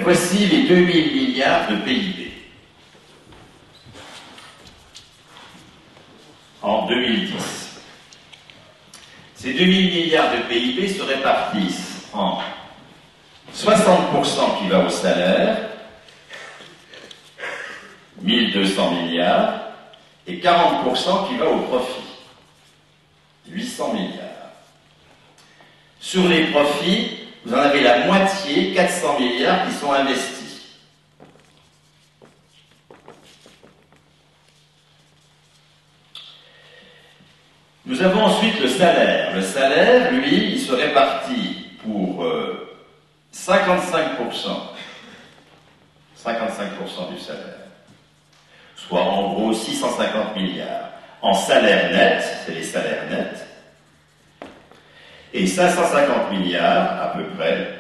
Voici les 2000 milliards de PIB. En 2010. Ces 2000 milliards de PIB se répartissent en 60% qui va au salaire, 1200 milliards, et 40% qui va au profit, 800 milliards. Sur les profits, vous en avez la moitié, 400 milliards, qui sont investis. Nous avons ensuite le salaire. Le salaire, lui, il se répartit pour 55% du salaire, soit en gros 650 milliards. En salaire net, c'est les salaires nets, et 550 milliards à peu près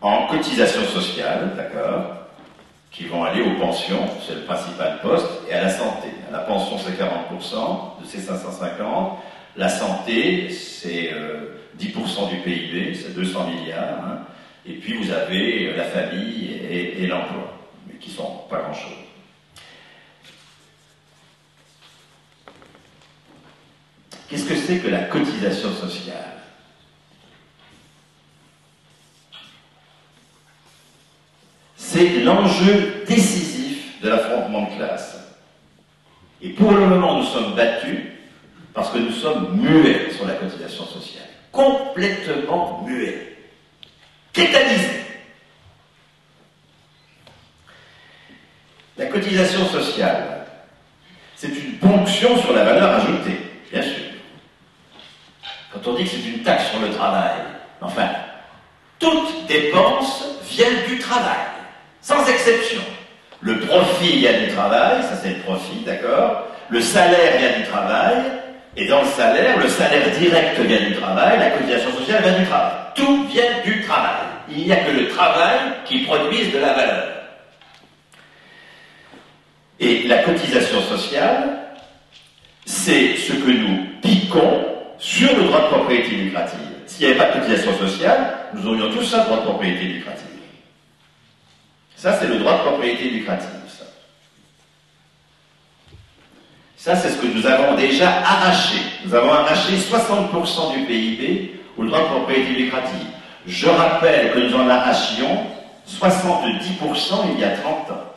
en cotisations sociales, d'accord, qui vont aller aux pensions, c'est le principal poste, et à la santé. La pension, c'est 40% de ces 550. La santé, c'est 10% du PIB, c'est 200 milliards. Hein. Et puis vous avez la famille et l'emploi, mais qui sont pas grand-chose. Qu'est-ce que c'est que la cotisation sociale? C'est l'enjeu décisif de l'affrontement de classe. Et pour le moment, nous sommes battus parce que nous sommes muets sur la cotisation sociale. Complètement muets. Tétanisés. La cotisation sociale, c'est une ponction sur la valeur ajoutée, bien sûr. Quand on dit que c'est une taxe sur le travail, enfin, toute dépense vient du travail. Sans exception. Le profit vient du travail, ça c'est le profit, d'accord? Le salaire vient du travail, et dans le salaire direct vient du travail, la cotisation sociale vient du travail. Tout vient du travail. Il n'y a que le travail qui produise de la valeur. Et la cotisation sociale, c'est ce que nous piquons sur le droit de propriété lucrative. S'il n'y avait pas de cotisation sociale, nous aurions tous un droit de propriété lucrative. Ça, c'est le droit de propriété lucrative. Ça, c'est ce que nous avons déjà arraché. Nous avons arraché 60% du PIB au droit de propriété lucrative. Je rappelle que nous en arrachions 70% il y a 30 ans.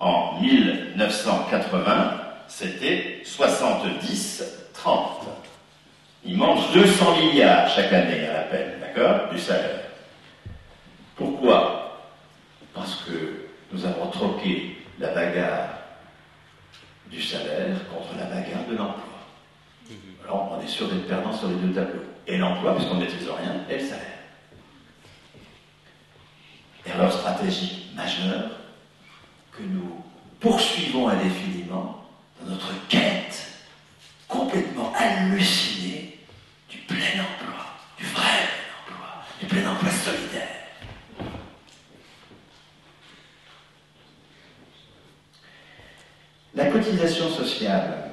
En 1980, c'était 70-30. Il manque 200 milliards chaque année à l'appel, d'accord, du salaire. Pourquoi ? Parce que nous avons troqué la bagarre du salaire contre la bagarre de l'emploi. Alors on est sûr d'être perdant sur les deux tableaux. Et l'emploi, puisqu'on ne maîtrise rien, et le salaire. Erreur stratégique majeure que nous poursuivons indéfiniment dans notre quête complètement hallucinée du plein emploi, du vrai plein emploi, du plein emploi solidaire. La cotisation sociale,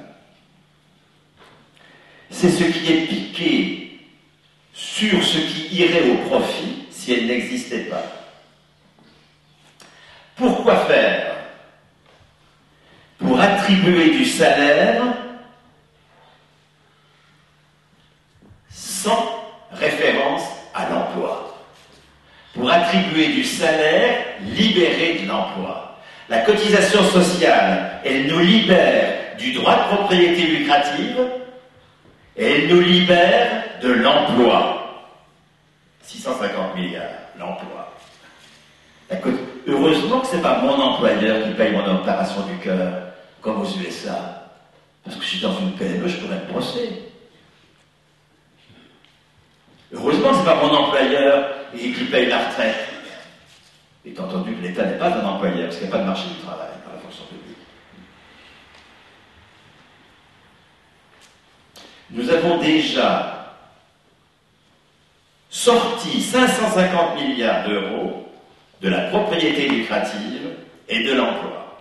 c'est ce qui est piqué sur ce qui irait au profit si elle n'existait pas. Pourquoi faire? Pour attribuer du salaire sans référence à l'emploi. Pour attribuer du salaire libéré de l'emploi. La cotisation sociale, elle nous libère du droit de propriété lucrative et elle nous libère de l'emploi. 650 milliards, l'emploi. Heureusement que ce n'est pas mon employeur qui paye mon opération du cœur, comme aux USA. Parce que si je suis dans une PME, je pourrais me brosser. Heureusement que ce n'est pas mon employeur qui paye la retraite. Étant entendu que l'État n'est pas un employeur, parce qu'il n'y a pas de marché du travail dans la fonction publique. Nous avons déjà sorti 550 milliards d'euros de la propriété lucrative et de l'emploi.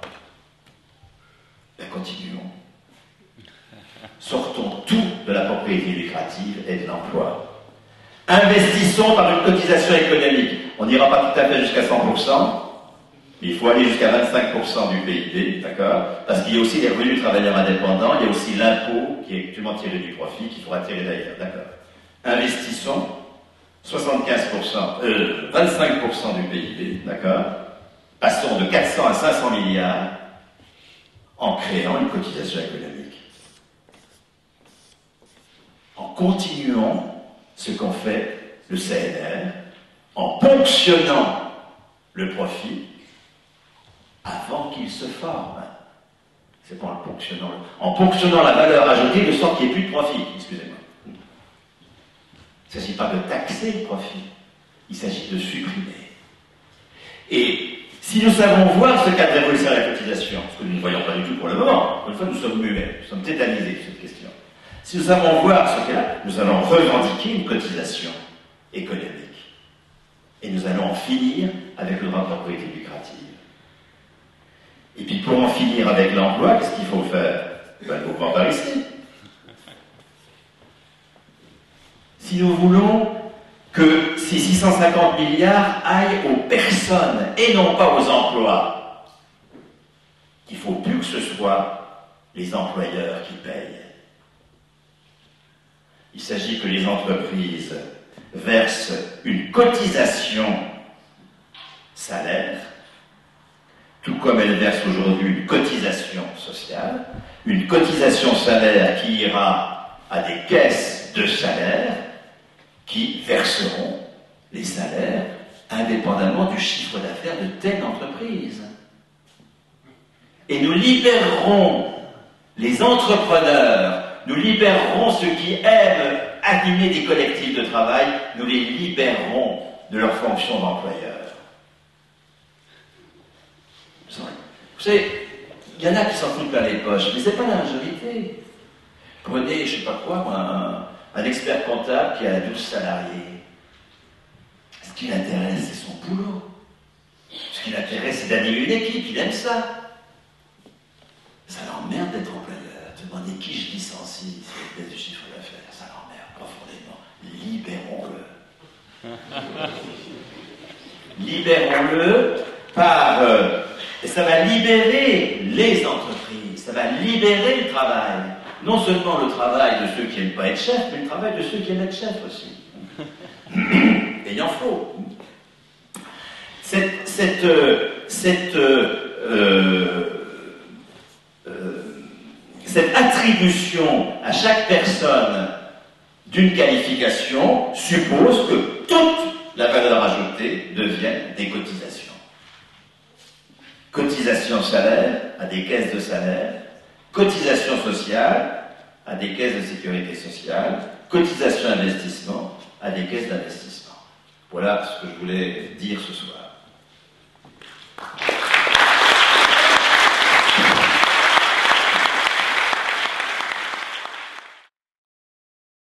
Ben, continuons. Sortons tout de la propriété lucrative et de l'emploi. Investissons par une cotisation économique. On n'ira pas tout à fait jusqu'à 100%, mais il faut aller jusqu'à 25% du PIB, d'accord? Parce qu'il y a aussi les revenus du travailleur indépendant, il y a aussi l'impôt qui est actuellement tiré du profit, qu'il faudra tirer d'ailleurs, d'accord? Investissons 25% du PIB, d'accord? Passons de 400 à 500 milliards en créant une cotisation économique. En continuant ce qu'en fait le CNR, en ponctionnant le profit avant qu'il se forme. C'est pas en ponctionnant la valeur ajoutée de sorte qu'il n'y ait plus de profit, excusez-moi. Il ne s'agit pas de taxer le profit, il s'agit de supprimer. Et si nous savons voir ce qu'a révolutionné la cotisation, ce que nous ne voyons pas du tout pour le moment, une fois nous sommes muets, nous sommes tétanisés sur cette question. Si nous savons voir ce qu'elle a, nous allons revendiquer une cotisation économique. Et nous allons en finir avec le droit de propriété lucrative. Et puis pour en finir avec l'emploi, qu'est-ce qu'il faut faire? Il faut voir par ici. Si nous voulons que ces 650 milliards aillent aux personnes et non pas aux emplois, il ne faut plus que ce soit les employeurs qui payent. Il s'agit que les entreprises versent une cotisation salaire, tout comme elles versent aujourd'hui une cotisation sociale, une cotisation salaire qui ira à des caisses de salaire qui verseront les salaires indépendamment du chiffre d'affaires de telle entreprise. Et nous libérerons les entrepreneurs, nous libérerons ceux qui aiment animer des collectifs de travail, nous les libérerons de leur fonction d'employeur. Vous savez, il y en a qui s'en foutent plein les poches, mais c'est pas la majorité. Prenez, je sais pas quoi, un expert comptable qui a 12 salariés. Ce qui l'intéresse, c'est son boulot. Ce qui l'intéresse, c'est d'animer une équipe, il aime ça. Ça l'emmerde d'être employeur. Demandez qui je licencie sur les baisses du chiffre d'affaires. Ça l'emmerde profondément. Libérons-le. Libérons-le par... et ça va libérer les entreprises. Ça va libérer le travail. Non seulement le travail de ceux qui n'aiment pas être chefs, mais le travail de ceux qui aiment être chefs aussi. Et il en faut. Cette attribution à chaque personne d'une qualification suppose que toute la valeur ajoutée devienne des cotisations. Cotisation salaire à des caisses de salaire, cotisation sociale à des caisses de sécurité sociale, cotisation investissement à des caisses d'investissement. Voilà ce que je voulais dire ce soir.